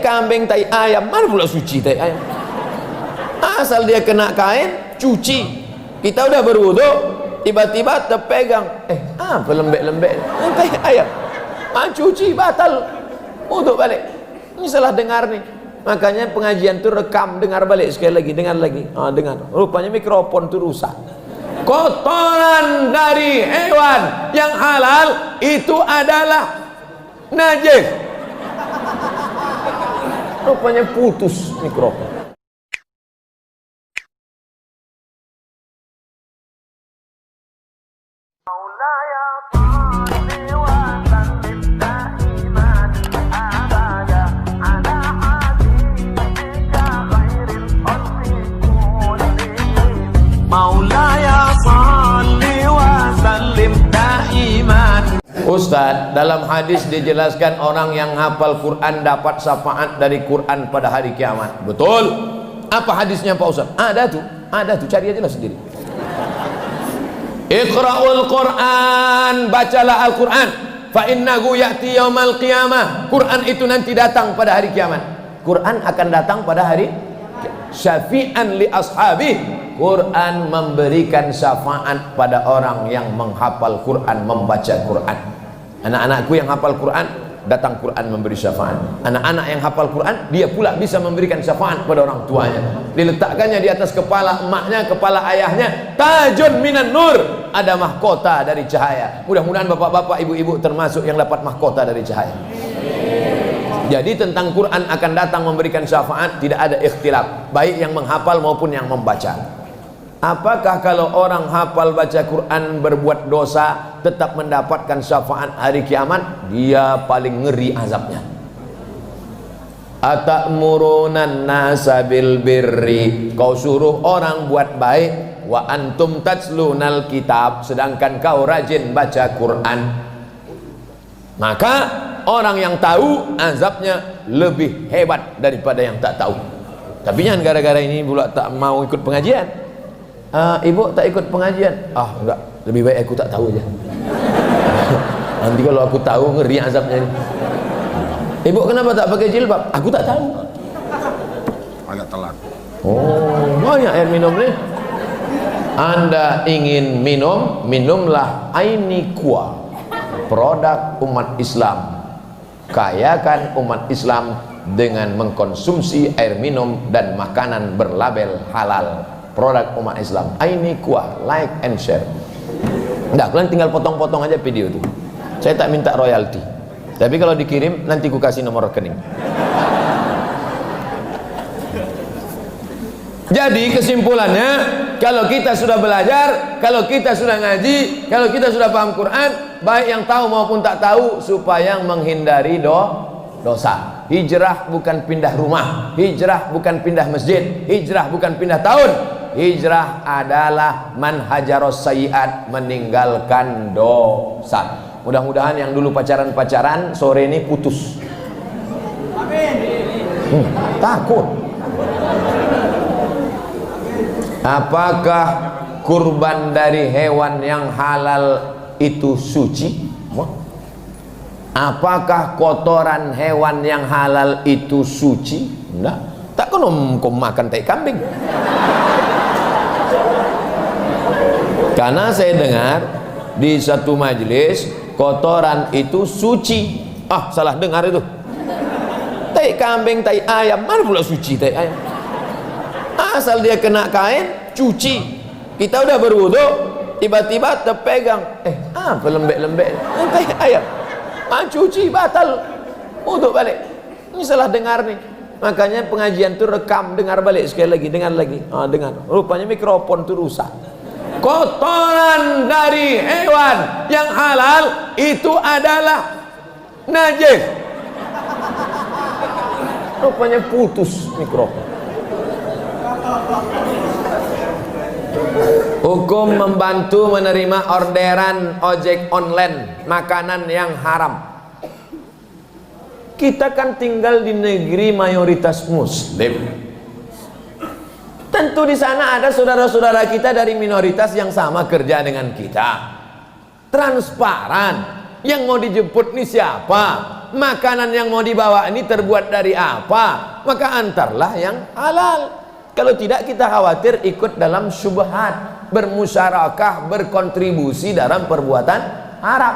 kambing, tai ayam, mana pula suci tai ayam? Asal dia kena kain, cuci. Kita udah berwudu, tiba-tiba terpegang, apa lembek-lembek? Tai ayam. Cuci, batal. Wudu balik. Ini salah dengar nih. Makanya pengajian tuh rekam, dengar balik sekali lagi, dengar lagi. Dengar. Rupanya mikrofon tuh rusak. Kotoran dari hewan yang halal itu adalah najis. Rupanya putus mikrofon. Ustadz, dalam hadis dijelaskan orang yang hafal Quran dapat syafaat dari Quran pada hari kiamat. Betul? Apa hadisnya Pak Ustadz? Ada tuh, cari aja lah sendiri. Iqra'ul Quran, bacalah Al-Quran. Fa innahu ya'ti yaumal qiyamah. Quran itu nanti datang pada hari kiamat. Quran akan datang pada hari syafi'an li ashabi. Quran memberikan syafaat pada orang yang menghafal Quran, membaca Quran. Anak-anakku yang hafal Quran, datang Quran memberi syafaat. Anak-anak yang hafal Quran, dia pula bisa memberikan syafaat pada orang tuanya. Diletakkannya di atas kepala emaknya, kepala ayahnya, tajun minan nur, ada mahkota dari cahaya. Mudah-mudahan bapak-bapak, ibu-ibu termasuk yang dapat mahkota dari cahaya. Jadi tentang Quran akan datang memberikan syafaat, tidak ada ikhtilaf, baik yang menghafal maupun yang membaca. Apakah kalau orang hafal baca Quran berbuat dosa tetap mendapatkan syafaat hari kiamat? Dia paling ngeri azabnya. Atamuruna nasa bil birri, kau suruh orang buat baik, wa antum tatslunal kitab, sedangkan kau rajin baca Quran. Maka orang yang tahu azabnya lebih hebat daripada yang tak tahu. Tapi jangan gara-gara ini pula tak mau ikut pengajian. Ibu tak ikut pengajian. Enggak, lebih baik aku tak tahu aja. Nanti kalau aku tahu ngeri azabnya. Ibu kenapa tak pakai jilbab? Aku tak tahu. Agak telat. Banyak air minum nih. Anda ingin minum, minumlah Ainikua, produk umat Islam. Kayakan umat Islam dengan mengkonsumsi air minum dan makanan berlabel halal. Produk umat Islam. Ainikua, like and share. Enggak, kalian tinggal potong-potong aja video itu. Saya tak minta royalti. Tapi kalau dikirim nanti ku kasih nomor rekening. Jadi kesimpulannya, kalau kita sudah belajar, kalau kita sudah ngaji, kalau kita sudah paham Quran, baik yang tahu maupun tak tahu, supaya menghindari dosa. Hijrah bukan pindah rumah, hijrah bukan pindah masjid, hijrah bukan pindah tahun. Hijrah adalah manhajaros sayyiat, meninggalkan dosa. Mudah-mudahan yang dulu pacaran-pacaran sore ini putus. Takut. Apakah kurban dari hewan yang halal itu suci? Apakah kotoran hewan yang halal itu suci? Enggak. Tak kau makan tai kambing. Karena saya dengar di satu majelis kotoran itu suci. Salah dengar itu. Tai kambing, tai ayam, mana pula suci tai ayam? Asal dia kena kain, cuci. Kita udah berwudu, tiba-tiba terpegang, apa lembek-lembek? Tai ayam. Cuci, batal. Wudu balik. Ini salah dengar nih. Makanya pengajian tuh rekam, dengar balik sekali lagi, dengar lagi. Dengar. Rupanya mikrofon tuh rusak. Kotoran dari hewan yang halal itu adalah najis. Rupanya putus mikrofon. Hukum membantu menerima orderan ojek online makanan yang haram. Kita kan tinggal di negeri mayoritas muslim. Tentu di sana ada saudara-saudara kita dari minoritas yang sama kerja dengan kita. Transparan. Yang mau dijemput nih siapa? makanan yang mau dibawa ini terbuat dari apa, maka antarlah yang halal. Kalau tidak, kita khawatir ikut dalam syubhat, bermusyarakah, berkontribusi dalam perbuatan haram.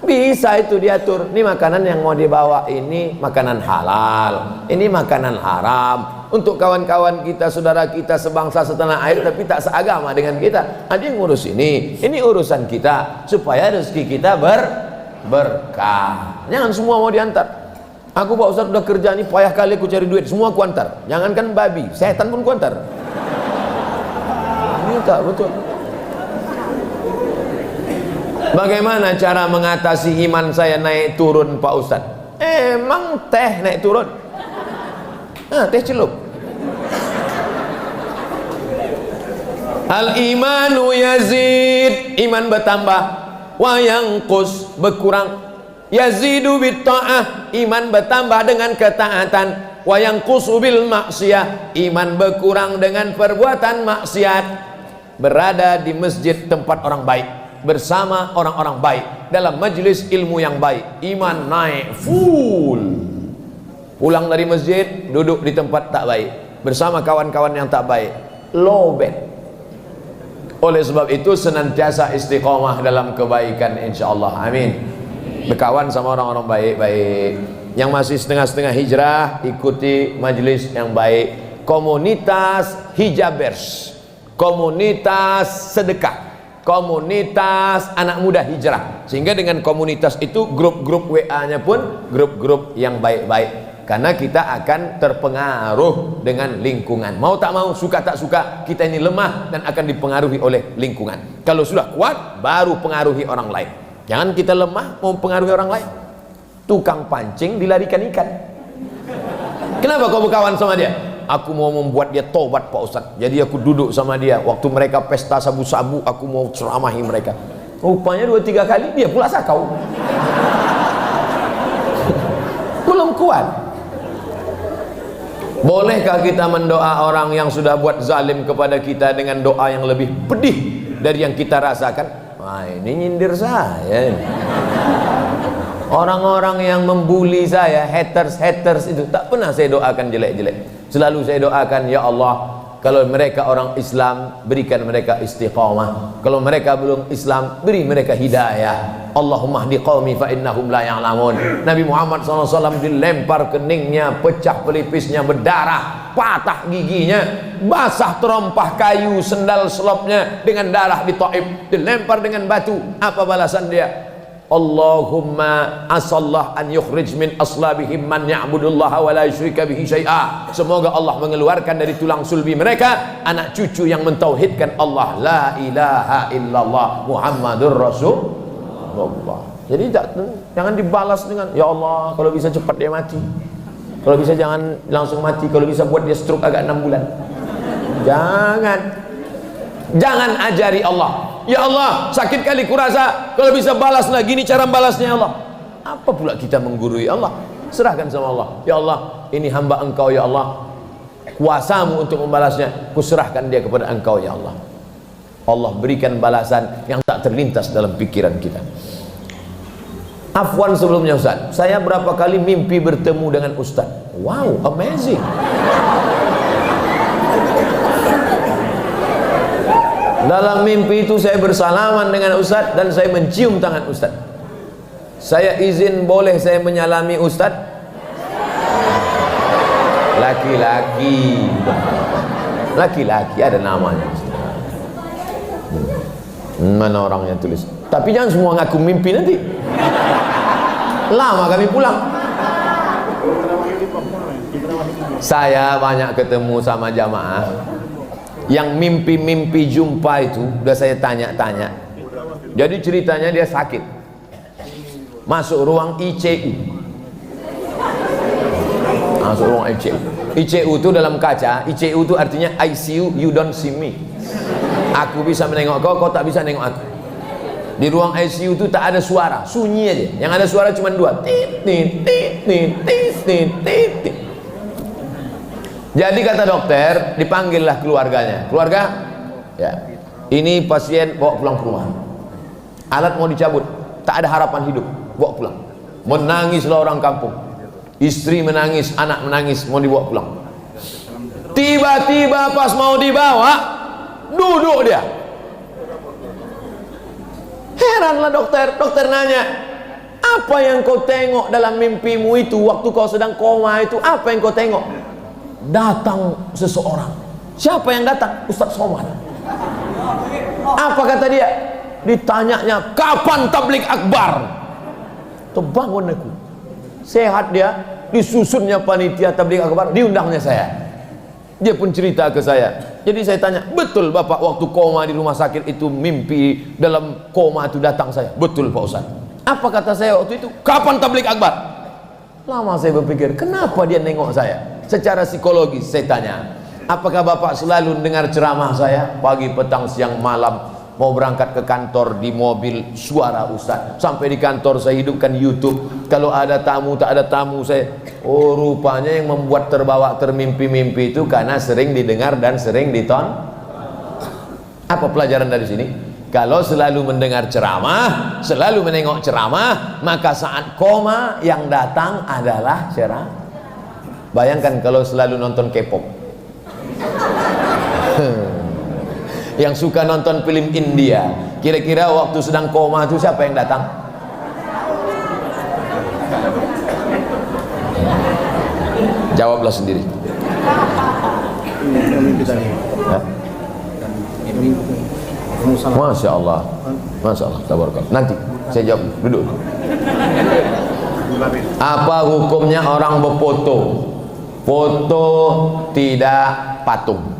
Bisa itu diatur, ini makanan yang mau dibawa ini makanan halal, ini makanan haram. Untuk kawan-kawan kita, saudara kita sebangsa setanah air tapi tak seagama dengan kita, ada yang ngurus ini urusan kita, supaya rezeki kita berkah. Jangan semua mau diantar. Aku Pak Ustaz udah kerja nih, payah kali aku cari duit, semua aku antar. Jangankan babi, setan pun ku antar. Ini tak betul. Bagaimana cara mengatasi iman saya naik turun Pak Ustaz? Emang teh naik turun? Teh celup. Al-imanu yazid, iman bertambah, wa yanqus, berkurang. Yazidu bitta'ah, iman bertambah dengan ketaatan. Wa yanqusu bil maksiyah, iman berkurang dengan perbuatan maksiat. Berada di masjid tempat orang baik, bersama orang-orang baik, dalam majelis ilmu yang baik, iman naik full. Pulang dari masjid, duduk di tempat tak baik, bersama kawan-kawan yang tak baik, low bed. Oleh sebab itu senantiasa istiqomah dalam kebaikan, insyaallah, amin. Berkawan sama orang-orang baik-baik. Yang masih setengah-setengah hijrah, ikuti majelis yang baik. Komunitas hijabers, komunitas sedekah, komunitas anak muda hijrah. Sehingga dengan komunitas itu grup-grup WA-nya pun grup-grup yang baik-baik. Karena kita akan terpengaruh dengan lingkungan. Mau tak mau, suka tak suka, kita ini lemah dan akan dipengaruhi oleh lingkungan. Kalau sudah kuat, baru pengaruhi orang lain. Jangan kita lemah mau pengaruhi orang lain. Tukang pancing dilarikan ikan. Kenapa kau berkawan sama dia? Aku mau membuat dia tobat Pak Ustaz. Jadi aku duduk sama dia. Waktu mereka pesta sabu-sabu, aku mau ceramahi mereka. Rupanya 2-3 kali dia pula sakau. Belum kuat. Bolehkah kita mendoa orang yang sudah buat zalim kepada kita dengan doa yang lebih pedih dari yang kita rasakan? Wah, ini nyindir saya. Orang-orang yang membuli saya, haters itu, tak pernah saya doakan jelek-jelek. Selalu saya doakan, ya Allah, kalau mereka orang Islam, berikan mereka istiqamah. Kalau mereka belum Islam, beri mereka hidayah. Allahumma hdi qaumi fa innahum la ya'lamun. Nabi Muhammad SAW dilempar keningnya, pecah pelipisnya, berdarah, patah giginya, basah terompah kayu sendal selopnya dengan darah di Taif, dilempar dengan batu. Apa balasan dia? Allahumma asallah an yukhrij min aslabihim man ya'budullaha wa la yusyrika bihi syai'a. Semoga Allah mengeluarkan dari tulang sulbi mereka anak cucu yang mentauhidkan Allah, la ilaha illallah Muhammadur Rasulullah. Jadi jangan dibalas dengan ya Allah, kalau bisa cepat dia mati, kalau bisa jangan langsung mati, kalau bisa buat dia stroke agak 6 bulan. Jangan ajari Allah, ya Allah sakit kali kurasa, kalau bisa balas lagi, ini cara balasnya Allah. Apa pula kita menggurui Allah? Serahkan sama Allah. Ya Allah, ini hamba engkau ya Allah, kuasamu untuk membalasnya, kuserahkan dia kepada engkau ya Allah. Allah berikan balasan yang tak terlintas dalam pikiran kita. Afwan sebelumnya Ustaz, saya berapa kali mimpi bertemu dengan Ustaz. Wow, amazing. Dalam mimpi itu saya bersalaman dengan Ustaz dan saya mencium tangan Ustaz. Saya izin boleh saya menyalami Ustaz? Laki-laki. Laki-laki ada namanya. Mana orang yang tulis? Tapi jangan semua ngaku mimpi nanti. Lama kami pulang. Saya banyak ketemu sama jamaah yang mimpi-mimpi jumpa itu, udah saya tanya-tanya. Jadi ceritanya dia sakit, masuk ruang ICU. Masuk ruang ICU. ICU itu dalam kaca. ICU itu artinya ICU, you don't see me. Aku bisa menengok kau, kau tak bisa nengok aku. Di ruang ICU itu tak ada suara, sunyi aja. Yang ada suara cuma 2. Tit tit tit tit tit tit tit. Jadi kata dokter, dipanggillah keluarganya. Keluarga, ya, ini pasien bawa pulang ke rumah. Alat mau dicabut, tak ada harapan hidup, bawa pulang. Menangislah orang kampung. Istri menangis, anak menangis, mau dibawa pulang. Tiba-tiba pas mau dibawa, duduk dia. Heranlah dokter. Dokter nanya, apa yang kau tengok dalam mimpimu itu waktu kau sedang koma itu? Apa yang kau tengok? Datang seseorang. Siapa yang datang? Ustaz Somad. Apa kata dia? Ditanyanya, kapan tablik akbar? Terbangun aku. Sehat dia, disusunnya panitia tablik akbar, diundangnya saya. Dia pun cerita ke saya. Jadi saya tanya, betul Bapak waktu koma di rumah sakit itu mimpi dalam koma itu datang saya? Betul Pak Ustaz. Apa kata saya waktu itu? Kapan tablik akbar? Lama saya berpikir, kenapa dia nengok saya? Secara psikologis saya tanya, apakah Bapak selalu dengar ceramah saya pagi, petang, siang, malam? Mau berangkat ke kantor di mobil suara Ustaz, sampai di kantor saya hidupkan YouTube. Kalau ada tamu, tak ada tamu saya. Oh, rupanya yang membuat terbawa termimpi-mimpi itu karena sering didengar dan sering diton. Apa pelajaran dari sini? Kalau selalu mendengar ceramah, selalu menengok ceramah, maka saat koma yang datang adalah ceramah. Bayangkan kalau selalu nonton K-pop. Yang suka nonton film India, kira-kira waktu sedang koma itu siapa yang datang? Jawablah sendiri. Masya Allah, Masya Allah, tabarakallah. Nanti saya jawab, duduk. Apa hukumnya orang berfoto? Foto tidak patung.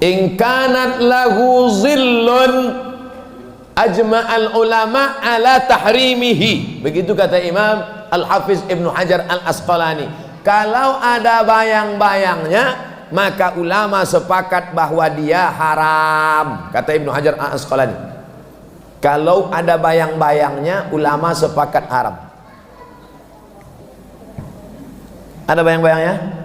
In kanat lahu zillun ajma'al ulama ala tahrimihi. Begitu kata Imam Al-Hafiz Ibnu Hajar Al-Asqalani. Kalau ada bayang-bayangnya, maka ulama sepakat bahwa dia haram. Kata Ibnu Hajar Al-Asqalani, kalau ada bayang-bayangnya, ulama sepakat haram. Ada bayang-bayangnya?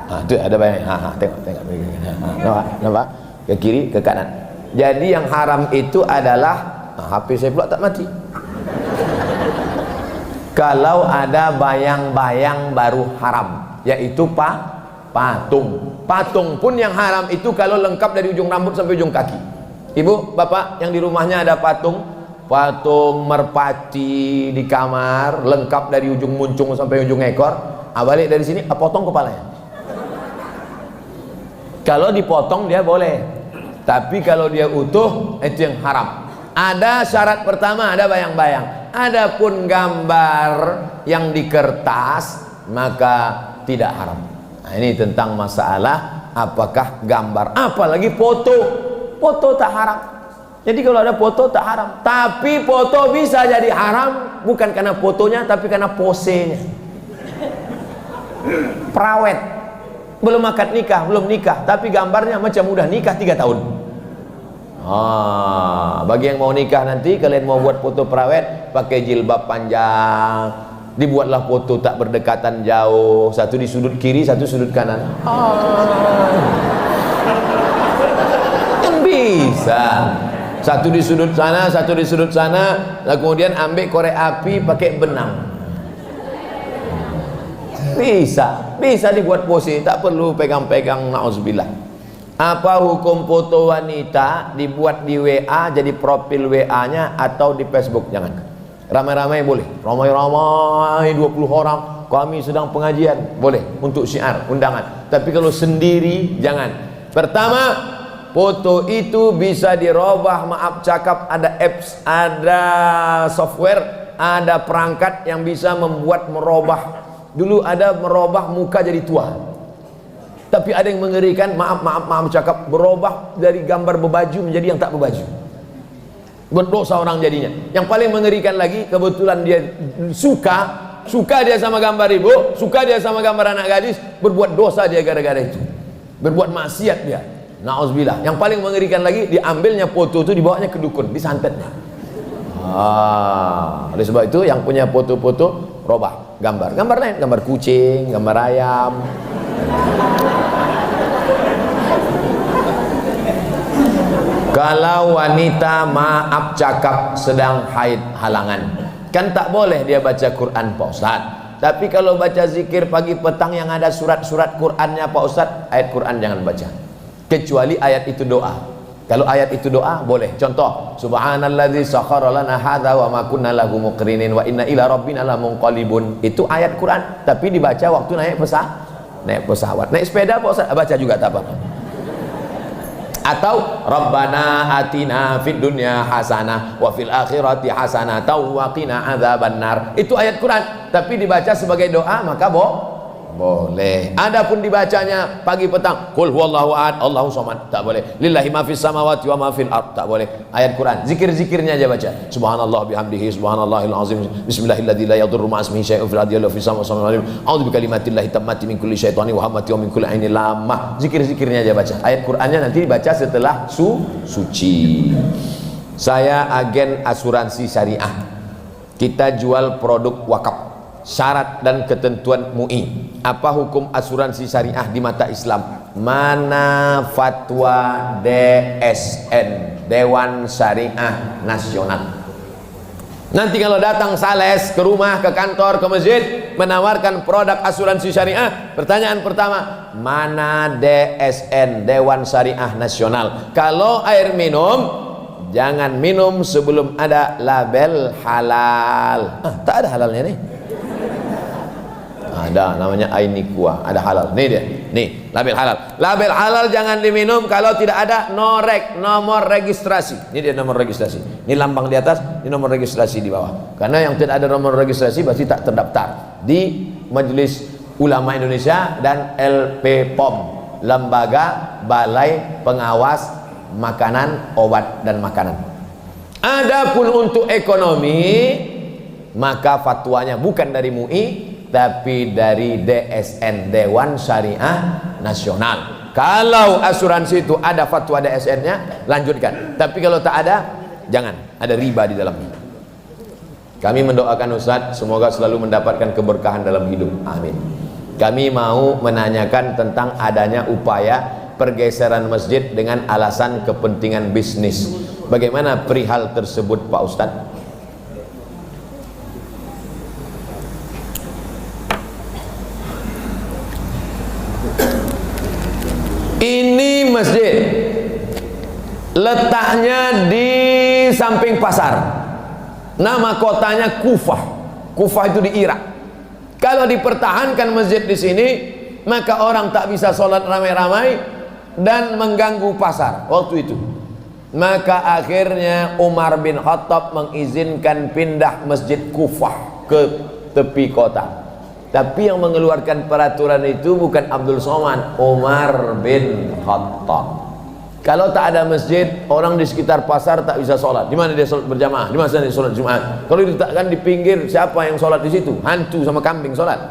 Itu ada bayangnya. Tengok. Nampak? Ke kiri, ke kanan. Jadi yang haram itu adalah HP saya pula tak mati. Kalau ada bayang-bayang baru haram, yaitu patung. Patung pun yang haram itu kalau lengkap dari ujung rambut sampai ujung kaki. Ibu, bapak yang di rumahnya ada patung merpati di kamar, lengkap dari ujung muncung sampai ujung ekor. Balik dari sini, potong kepalanya. Kalau dipotong dia boleh, tapi kalau dia utuh itu yang haram. Ada syarat pertama, ada bayang-bayang. Adapun gambar yang di kertas maka tidak haram. Nah, ini tentang masalah apakah gambar, apalagi foto. Foto tak haram. Jadi kalau ada foto tak haram, tapi foto bisa jadi haram bukan karena fotonya tapi karena posenya. Perawet belum akad nikah, belum nikah, tapi gambarnya macam udah nikah 3 tahun. Bagi yang mau nikah nanti, kalian mau buat foto perawet, pakai jilbab panjang, dibuatlah foto tak berdekatan jauh, satu di sudut kiri, satu sudut kanan. Kan bisa, satu di sudut sana, satu di sudut sana, lalu kemudian ambil korek api pakai benang. Bisa dibuat pose, tak perlu pegang-pegang, na'udzubillah. Apa hukum foto wanita dibuat di WA jadi profil WA-nya atau di Facebook? Jangan. Ramai-ramai boleh, ramai-ramai 20 orang kami sedang pengajian, boleh untuk syiar, undangan. Tapi kalau sendiri jangan. Pertama, foto itu bisa dirubah, maaf cakap, ada apps, ada software, ada perangkat yang bisa membuat merubah. Dulu ada merubah muka jadi tua, tapi ada yang mengerikan, maaf cakap, berubah dari gambar berbaju menjadi yang tak berbaju. Berdosa orang jadinya. Yang paling mengerikan lagi, kebetulan dia suka dia sama gambar ibu, suka dia sama gambar anak gadis, berbuat dosa dia gara-gara itu, berbuat maksiat dia. Na'udzubillah. Yang paling mengerikan lagi, diambilnya foto itu, dibawanya ke dukun, disantetnya. Oleh sebab itu yang punya foto-foto, robah gambar lain, gambar kucing, gambar ayam. Kalau wanita maaf cakap sedang haid halangan, kan tak boleh dia baca Quran Pak Ustaz. Tapi kalau baca zikir pagi petang yang ada surat-surat Qurannya Pak Ustaz, ayat Quran jangan baca, kecuali ayat itu doa. Kalau ayat itu doa boleh. Contoh, subhanalladzi sakhkhara lana hadza wa ma kunna lahu muqrinin wa inna ila rabbina lamunqalibun. Itu ayat Quran, tapi dibaca waktu naik pesawat, naik sepeda Pak Ustaz, baca juga tak apa-apa. Atau rabbana atina fid dunya hasanah wa fil akhirati hasanah wa qina adzabannar. Itu ayat Quran, tapi dibaca sebagai doa maka boleh. Adapun dibacanya pagi petang, qul huwallahu ahad, Allahu samad, tak boleh. Lillahi ma fis samawati wa ma fil ard, tak boleh. Ayat Quran, zikir-zikirnya aja baca. Subhanallah bihamdihi, subhanallahil azim, bismillahilladzi la yadurru ma ismihi syai'un fil ardi wa fis samawati wa fil a'udzu bikalimatillahi tammati min kulli syaitani wa hamati wa min kulli ainin lamah. Zikir-zikirnya aja baca. Ayat Qurannya nanti dibaca setelah suci. Saya agen asuransi syariah. Kita jual produk wakaf. Syarat dan ketentuan MUI. Apa hukum asuransi syariah di mata Islam? Mana fatwa DSN, Dewan Syariah Nasional? Nanti kalau datang sales ke rumah, ke kantor, ke masjid menawarkan produk asuransi syariah, pertanyaan pertama, mana DSN, Dewan Syariah Nasional? Kalau air minum, jangan minum sebelum ada label halal. Tak ada halalnya nih. Ada namanya Ainikua, ada halal. Nih dia, nih label halal. Label halal jangan diminum kalau tidak ada norek, nomor registrasi. Ini dia nomor registrasi. Ini lambang di atas, ini nomor registrasi di bawah. Karena yang tidak ada nomor registrasi berarti tak terdaftar di Majelis Ulama Indonesia dan LPPOM, Lembaga Balai Pengawas Makanan, Obat dan Makanan. Adapun untuk ekonomi, maka fatwanya bukan dari MUI tapi dari DSN, Dewan Syariah Nasional. Kalau asuransi itu ada fatwa DSN-nya, lanjutkan. Tapi kalau tak ada, jangan. Ada riba di dalamnya. Kami mendoakan Ustadz semoga selalu mendapatkan keberkahan dalam hidup. Amin. Kami mau menanyakan tentang adanya upaya pergeseran masjid dengan alasan kepentingan bisnis. Bagaimana perihal tersebut Pak Ustadz? Ini masjid letaknya di samping pasar. Nama kotanya Kufah. Kufah itu di Irak. Kalau dipertahankan masjid di sini, maka orang tak bisa sholat ramai-ramai dan mengganggu pasar waktu itu. Maka akhirnya Umar bin Khattab mengizinkan pindah masjid Kufah ke tepi kota. Tapi yang mengeluarkan peraturan itu bukan Abdul Somad, Umar bin Khattab. Kalau tak ada masjid, orang di sekitar pasar tak bisa sholat. Di mana dia sholat berjamaah? Di mana dia sholat Jumat? Kalau diletakkan di pinggir, siapa yang sholat di situ? Hantu sama kambing sholat.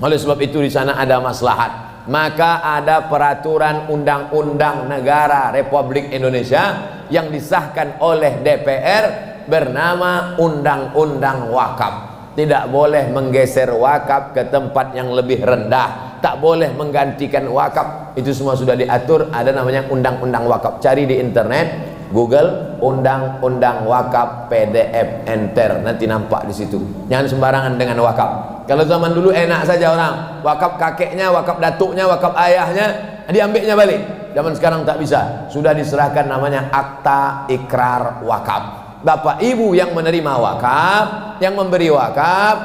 Oleh sebab itu di sana ada maslahat. Maka ada peraturan undang-undang negara Republik Indonesia yang disahkan oleh DPR bernama Undang-Undang Wakaf. Tidak boleh menggeser wakaf ke tempat yang lebih rendah, tak boleh menggantikan wakaf. Itu semua sudah diatur, ada namanya Undang-Undang Wakaf. Cari di internet, Google Undang-Undang Wakaf PDF, enter, nanti nampak di situ. Jangan sembarangan dengan wakaf. Kalau zaman dulu enak saja orang, wakaf kakeknya, wakaf datuknya, wakaf ayahnya, diambilnya balik. Zaman sekarang tak bisa, sudah diserahkan namanya Akta Ikrar Wakaf. Bapak ibu yang menerima wakaf, yang memberi wakaf,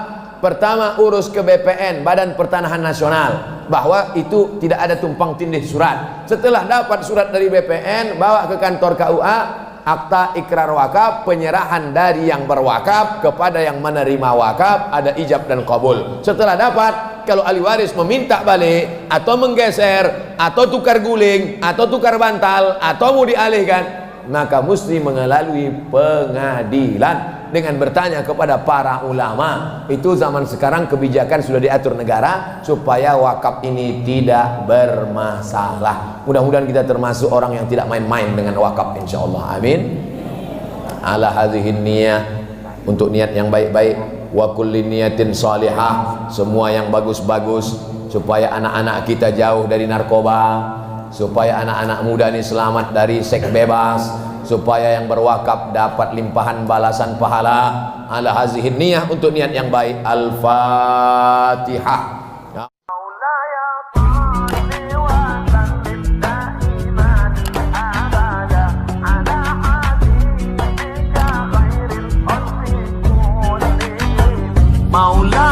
pertama urus ke BPN, Badan Pertanahan Nasional, bahwa itu tidak ada tumpang tindih surat. Setelah dapat surat dari BPN, bawa ke kantor KUA, akta ikrar wakaf, penyerahan dari yang berwakaf kepada yang menerima wakaf, ada ijab dan qabul. Setelah dapat, kalau ahli waris meminta balik atau menggeser atau tukar guling atau tukar bantal atau mau dialihkan, maka mesti melalui pengadilan dengan bertanya kepada para ulama. Itu zaman sekarang kebijakan sudah diatur negara supaya wakaf ini tidak bermasalah. Mudah-mudahan kita termasuk orang yang tidak main-main dengan wakaf, insyaallah. Amin. Ala hadhihin niyah, untuk niat yang baik-baik, wa kulli niyatin salihah, semua yang bagus-bagus, supaya anak-anak kita jauh dari narkoba, supaya anak-anak muda ini selamat dari seks bebas, supaya yang berwakaf dapat limpahan balasan pahala ala hazihin niyah, untuk niat yang baik. Al-Fatihah. Maula